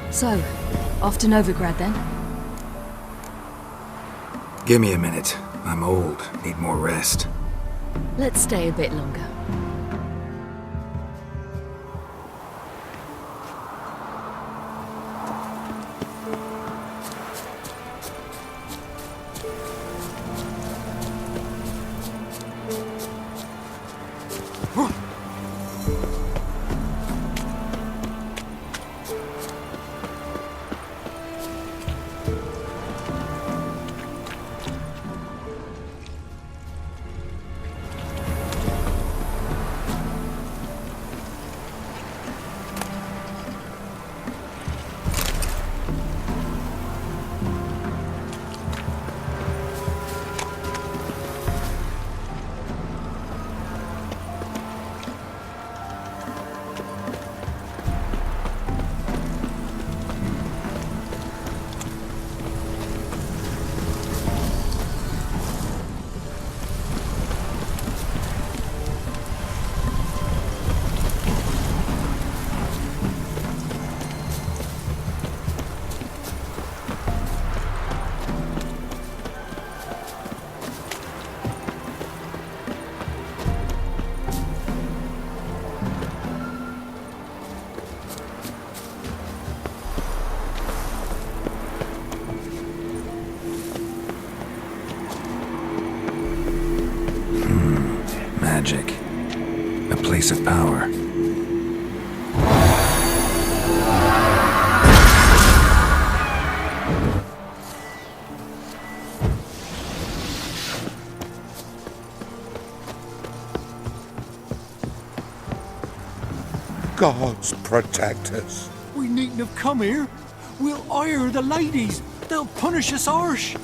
So, off to Novigrad then? Give me a minute. I'm old, need more rest. Let's stay a bit longer. Magic. A place of power. Gods protect us. We needn't have come here. We'll ire the ladies. They'll punish us harsh.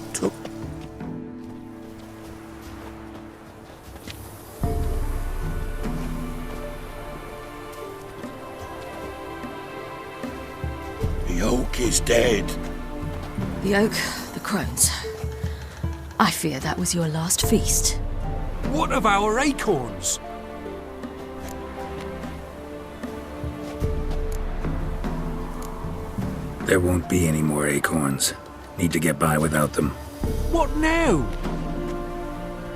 The oak is dead. The oak, the crones. I fear that was your last feast. What of our acorns? There won't be any more acorns. Need to get by without them. What now?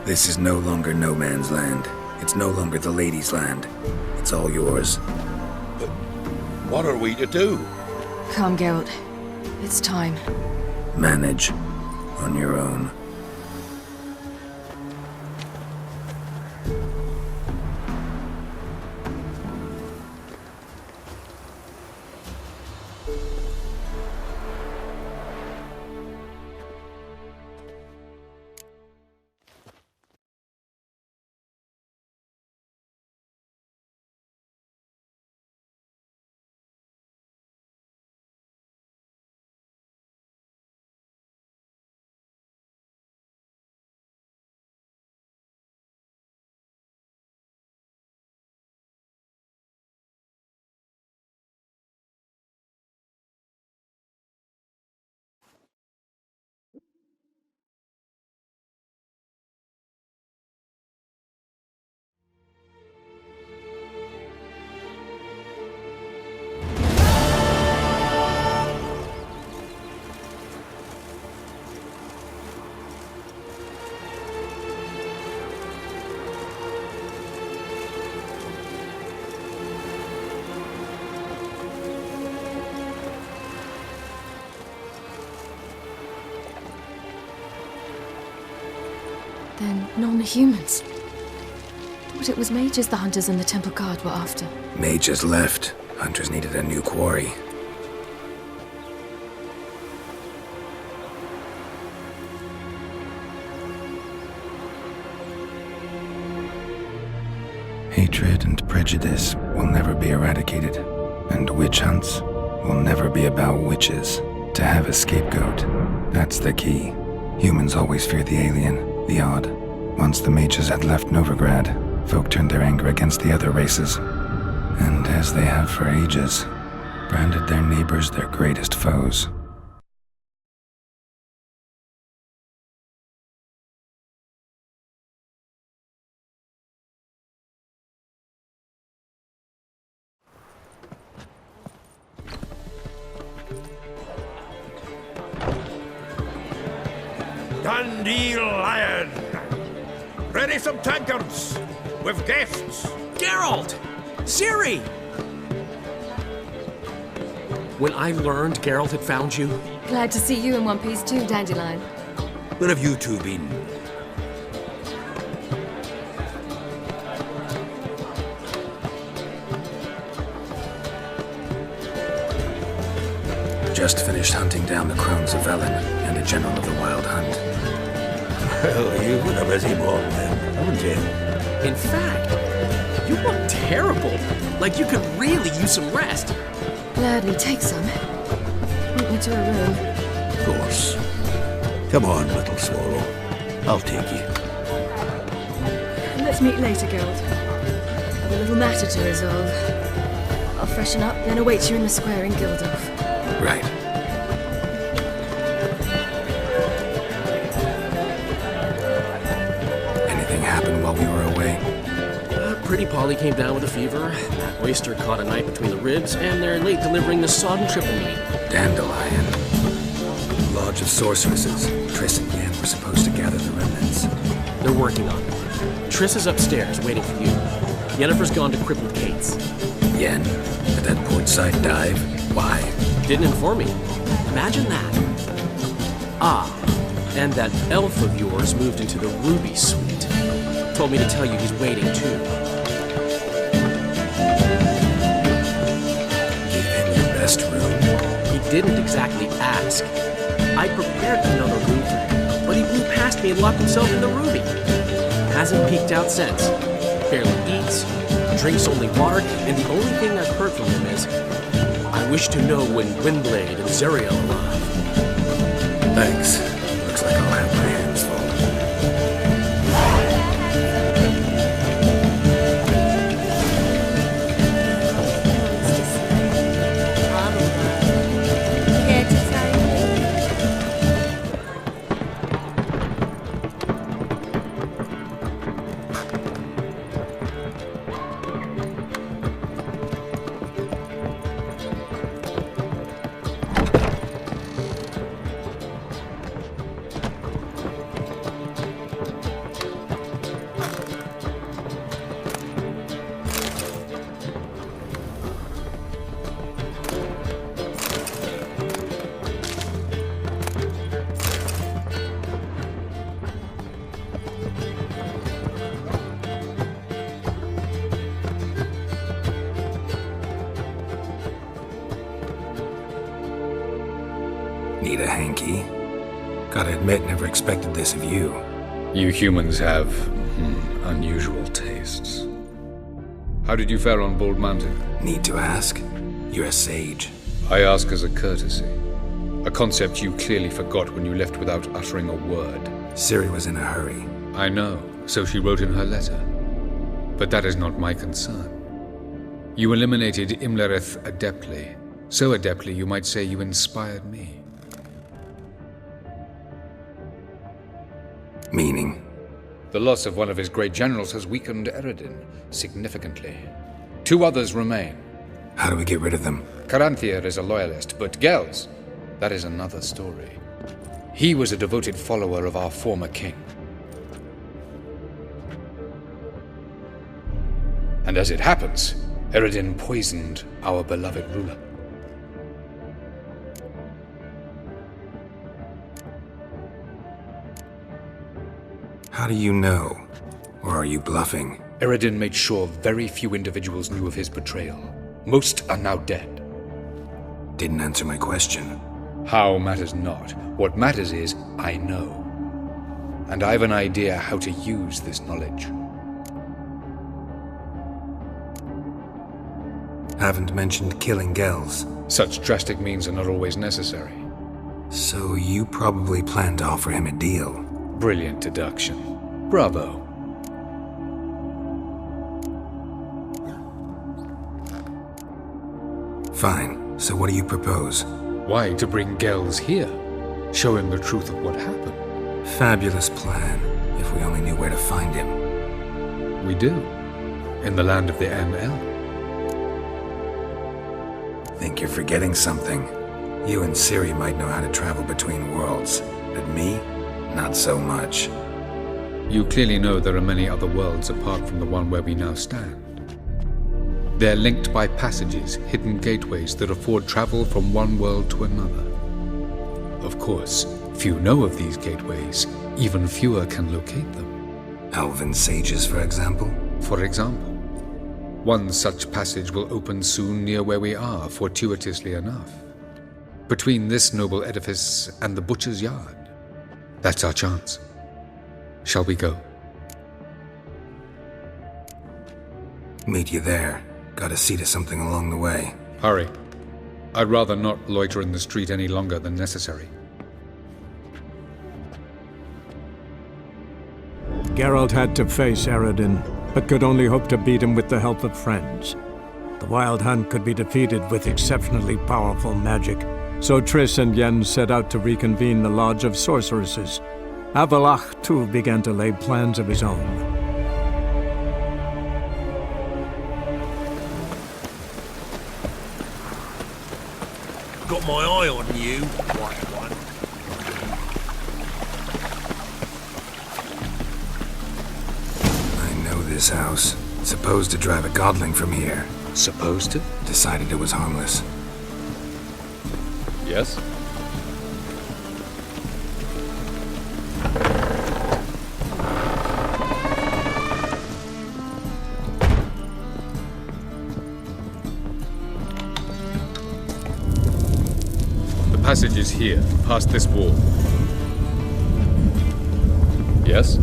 This is no longer no man's land. It's no longer the lady's land. It's all yours. But what are we to do? Come, Geralt. It's time. Manage on your own. Then non-humans. Thought it was mages the hunters and the temple guard were after. Mages left. Hunters needed a new quarry. Hatred and prejudice will never be eradicated, and witch hunts will never be about witches. To have a scapegoat, that's the key. Humans always fear the alien, the odd. Once the mages had left Novigrad, folk turned their anger against the other races, and as they have for ages, branded their neighbors their greatest foes. Dandelion! Ready some tankards! With guests! Geralt! Ciri! When I learned Geralt had found you, Glad to see you in one piece too, Dandelion. Where have you two been? Just finished hunting down the crones of Velen and a general of the Wild Hunt. Well, you've been a busy boy, then, haven't you? in fact, you look terrible. Like you could really use some rest. Gladly take some. Point me to a room. Of course. Come on, little swallow. I'll take you. Let's meet later, Geralt. Have a little matter to resolve. I'll freshen up, then await you in the square in Gildorf. Right. Anything happened while we were away? Pretty Polly came down with a fever. That oyster caught a knife between the ribs, and they're late delivering the sodden triple meat. Dandelion. Lodge of Sorceresses. Triss and Yen were supposed to gather the remnants. They're working on it. Triss is upstairs, waiting for you. Yennefer's gone to crippled Kate's. Yen? At that portside dive? Why? Didn't inform me. Imagine that. Ah, and that elf of yours moved into the Ruby Suite. Told me to tell you he's waiting, too. Give him your best room? He didn't exactly ask. I prepared another room for him, but he blew past me and locked himself in the Ruby. Hasn't peeked out since. Barely eats, drinks only water, and the only thing I've heard from him is, I wish to know when Gwynblade and Zeriel arrive. Thanks. Looks like I'll have my hands full. Need a hanky? Gotta admit, never expected this of you. You humans have unusual tastes. How did you fare on Bald Mountain? Need to ask? You're a sage. I ask as a courtesy. A concept you clearly forgot when you left without uttering a word. Ciri was in a hurry. I know, so she wrote in her letter. But that is not my concern. You eliminated Imlerith adeptly. So adeptly you might say you inspired me. Meaning? The loss of one of his great generals has weakened Eredin significantly. 2 others remain. How do we get rid of them? Caranthir is a loyalist, but Gels, that is another story. He was a devoted follower of our former king. And as it happens, Eredin poisoned our beloved ruler. How do you know? Or are you bluffing? Eredin made sure very few individuals knew of his betrayal. Most are now dead. Didn't answer my question. How matters not. What matters is, I know. And I've an idea how to use this knowledge. Haven't mentioned killing Gels. Such drastic means are not always necessary. So you probably plan to offer him a deal. Brilliant deduction. Bravo. Fine. So what do you propose? Why, to bring Gels here? Show him the truth of what happened. Fabulous plan, if we only knew where to find him. We do. In the land of the ML. Think you're forgetting something. You and Ciri might know how to travel between worlds, but me? Not so much. You clearly know there are many other worlds apart from the one where we now stand. They're linked by passages, hidden gateways that afford travel from one world to another. Of course, few know of these gateways, even fewer can locate them. Elven sages, for example? For example, one such passage will open soon near where we are, fortuitously enough. Between this noble edifice and the butcher's yard. That's our chance. Shall we go? Meet you there. Gotta see to something along the way. Hurry. I'd rather not loiter in the street any longer than necessary. Geralt had to face Eredin, but could only hope to beat him with the help of friends. The Wild Hunt could be defeated with exceptionally powerful magic, so Triss and Yen set out to reconvene the Lodge of Sorceresses. Avalach, too, began to lay plans of his own. Got my eye on you, white one. I know this house. Supposed to drive a godling from here. Supposed to? Decided it was harmless. Yes? The passage is here, past this wall. Yes?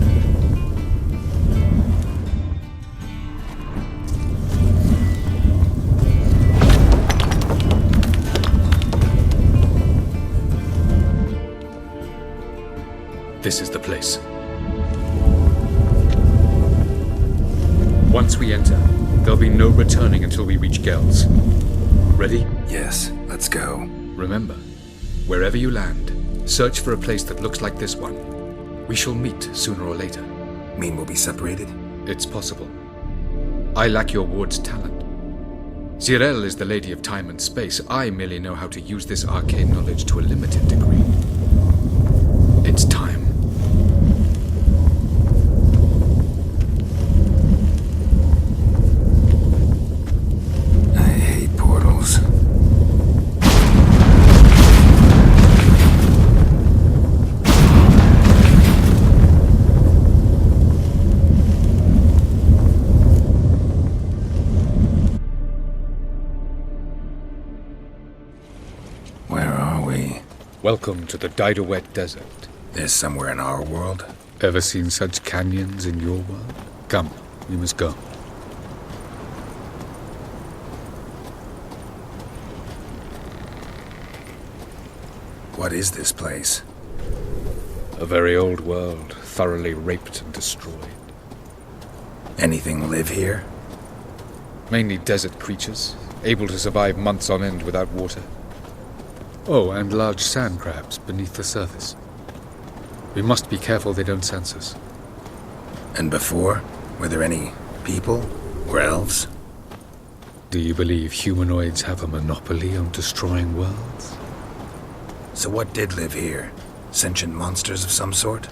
This is the place. Once we enter, there'll be no returning until we reach Gel's. Ready? Yes, let's go. Remember, wherever you land, search for a place that looks like this one. We shall meet sooner or later. Mean we'll be separated? It's possible. I lack your ward's talent. Zirel is the lady of time and space. I merely know how to use this arcane knowledge to a limited degree. It's time. Welcome to the Didowet Desert. This somewhere in our world? Ever seen such canyons in your world? Come, we must go. What is this place? A very old world, thoroughly raped and destroyed. Anything live here? Mainly desert creatures, able to survive months on end without water. Oh, and large sand crabs beneath the surface. We must be careful they don't sense us. And before? Were there any people? Or elves? Do you believe humanoids have a monopoly on destroying worlds? So what did live here? Sentient monsters of some sort?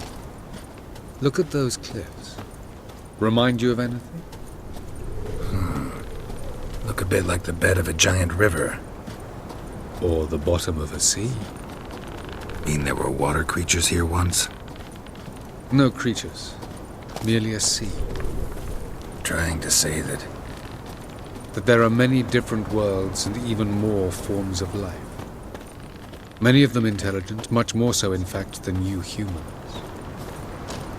Look at those cliffs. Remind you of anything? Look a bit like the bed of a giant river. Or the bottom of a sea. Mean there were water creatures here once? No creatures. Merely a sea. Trying to say that there are many different worlds and even more forms of life. Many of them intelligent, much more so in fact than you humans.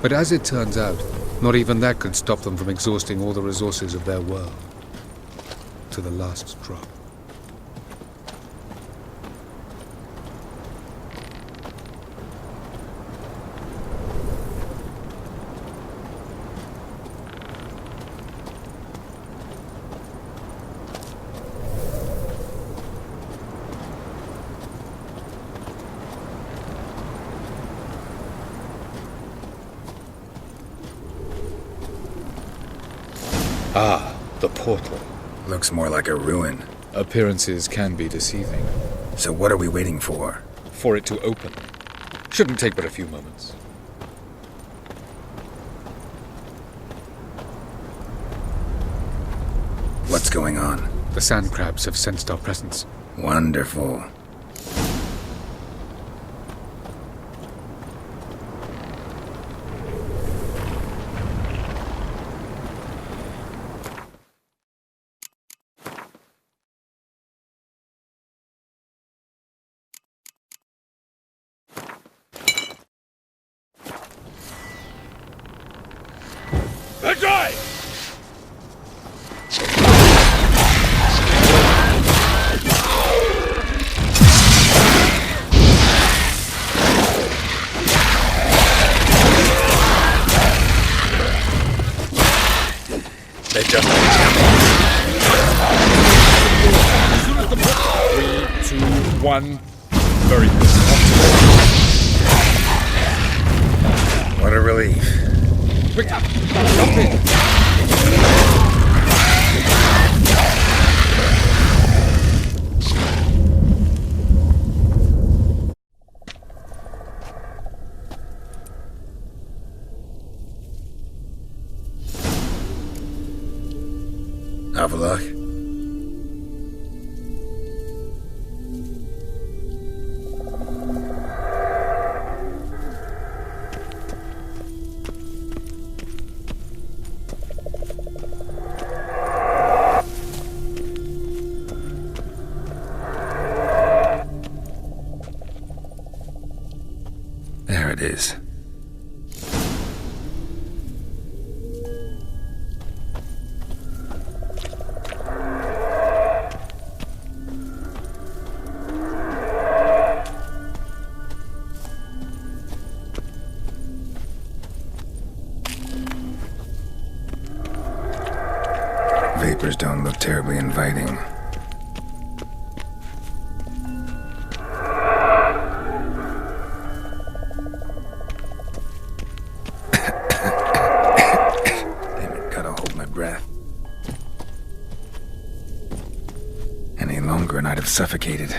But as it turns out, not even that could stop them from exhausting all the resources of their world. To the last drop. Ah, the portal. looks more like a ruin. Appearances can be deceiving. So what are we waiting for? For it to open. Shouldn't take but a few moments. going on? The sand crabs have sensed our presence. Wonderful. Let's try! They just... 3, 2, 1. Very good. What a relief. Quick! Jump in! Have a look. There it is. Vapors don't look terribly inviting. Damn it, gotta hold my breath. Any longer and I'd have suffocated.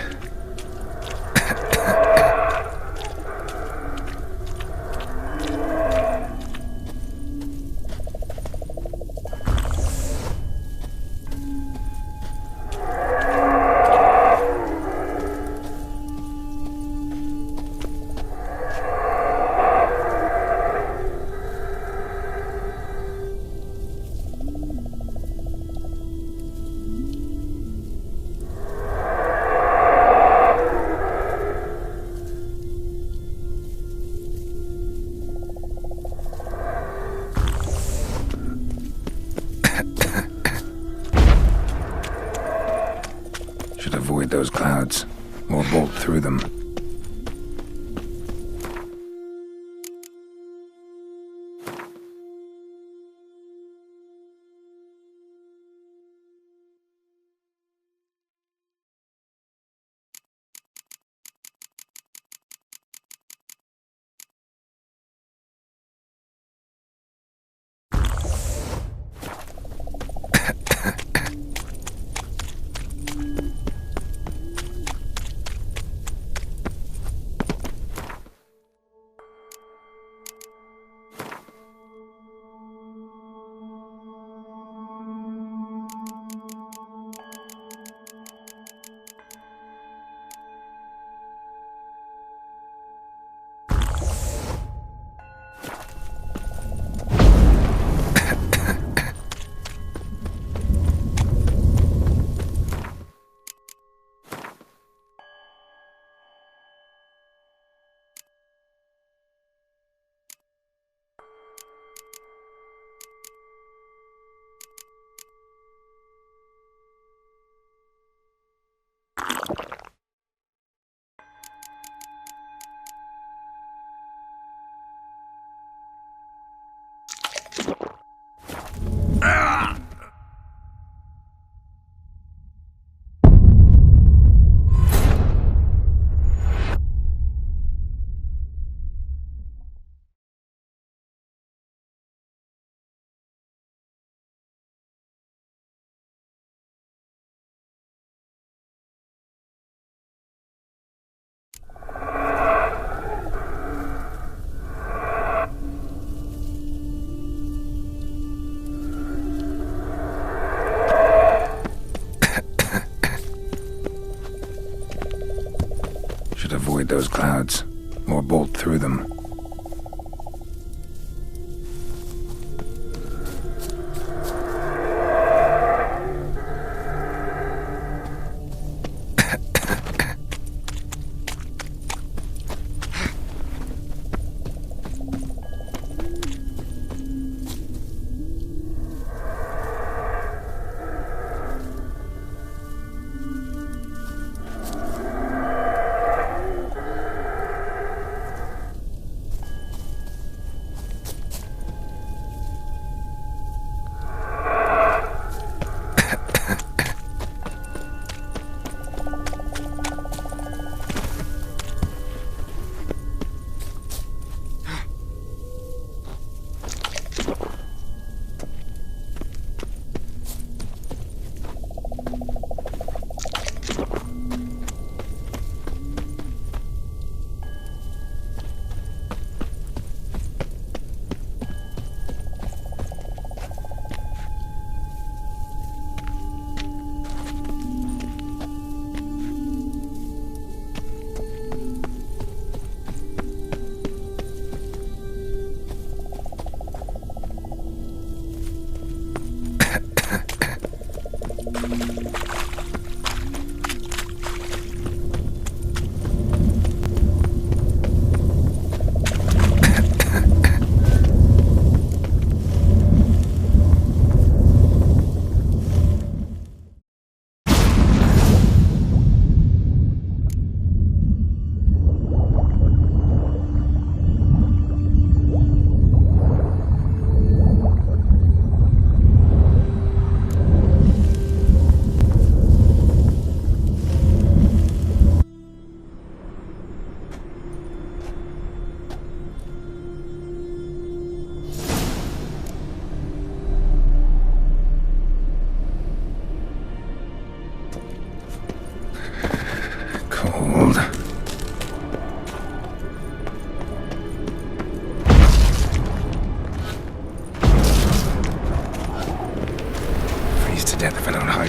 Should avoid those clouds, or bolt through them. Should avoid those clouds, or bolt through them.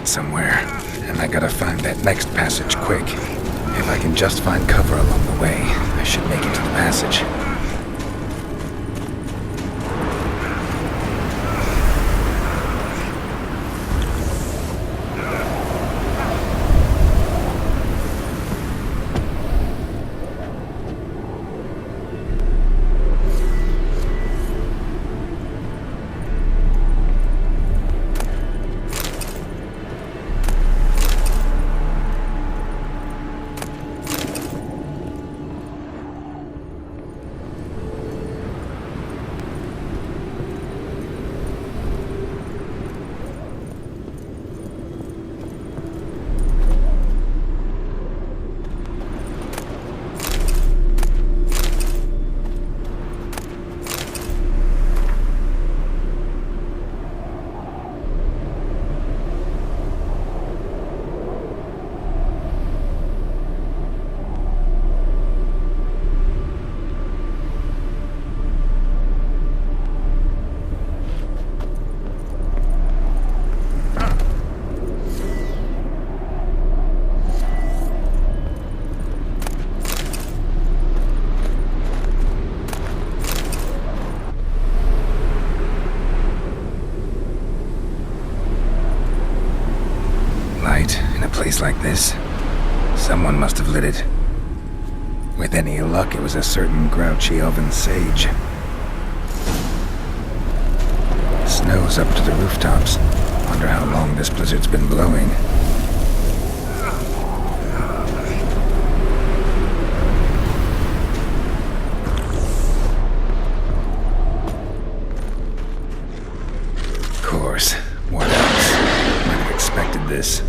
Somewhere, and I gotta find that next passage quick. If I can just find cover along the way, I should make it to the passage. Like this. Someone must have lit it. With any luck, it was a certain grouchy elven sage. Snow's up to the rooftops. Wonder how long this blizzard's been blowing. Of course. What else? Might have expected this.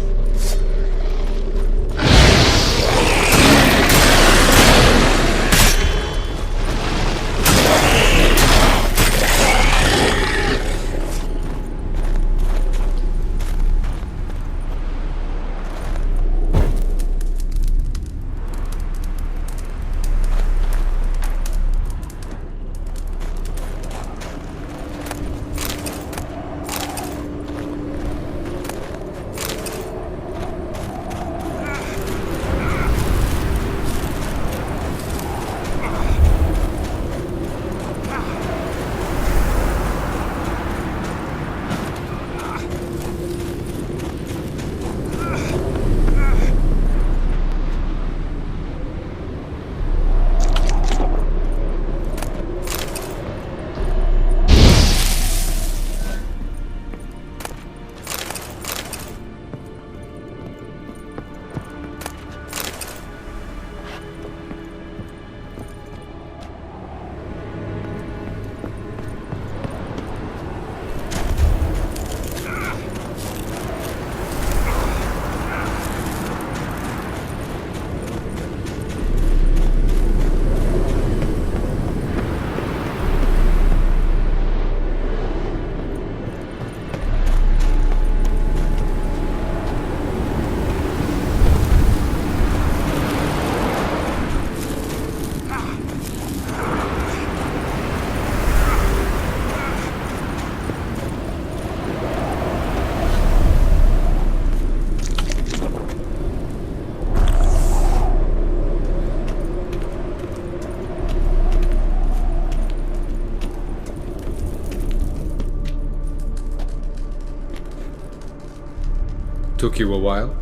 Took you a while?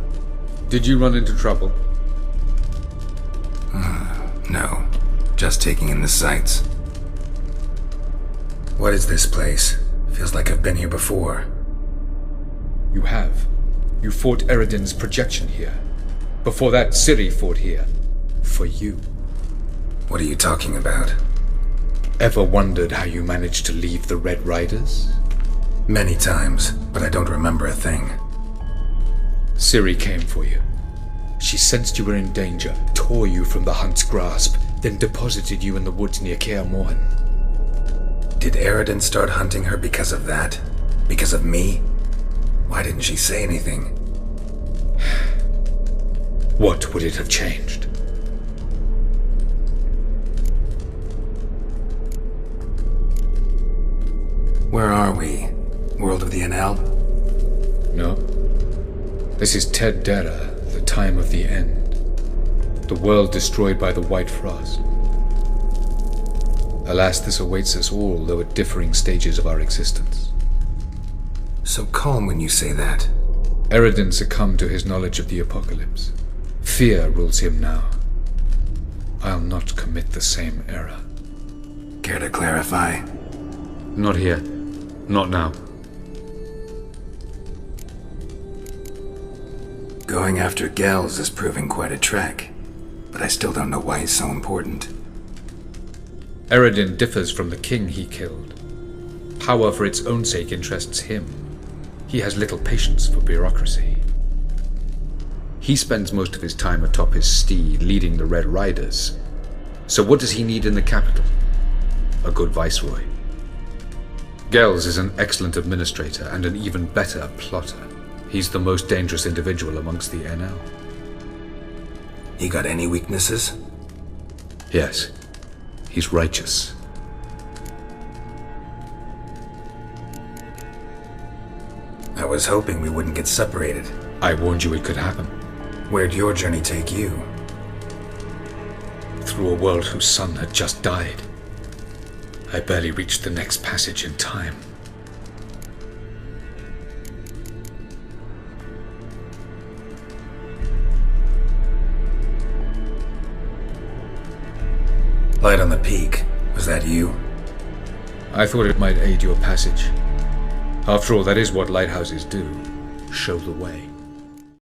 Did you run into trouble? No. Just taking in the sights. What is this place? Feels like I've been here before. You have. You fought Eredin's projection here. Before that, Ciri fought here. For you. What are you talking about? Ever wondered how you managed to leave the Red Riders? Many times, but I don't remember a thing. Ciri came for you. She sensed you were in danger, tore you from the Hunt's grasp, then deposited you in the woods near Kaer Morhen. Did Eredin start hunting her because of that? Because of me? Why didn't she say anything? What would it have changed? Where are we? World of the NL? No. This is Ted Dera, the time of the end. The world destroyed by the White Frost. Alas, this awaits us all, though at differing stages of our existence. So calm when you say that. Eredin succumbed to his knowledge of the apocalypse. Fear rules him now. I'll not commit the same error. Care to clarify? Not here. Not now. Going after Gels is proving quite a trek, but I still don't know why he's so important. Eredin differs from the king he killed. Power for its own sake interests him. He has little patience for bureaucracy. He spends most of his time atop his steed, leading the Red Riders. So what does he need in the capital? A good viceroy. Gels is an excellent administrator and an even better plotter. He's the most dangerous individual amongst the NL. He got any weaknesses? Yes. He's righteous. I was hoping we wouldn't get separated. I warned you it could happen. Where'd your journey take you? Through a world whose sun had just died. I barely reached the next passage in time. Light on the peak. Was that you? I thought it might aid your passage. After all, that is what lighthouses do. Show the way.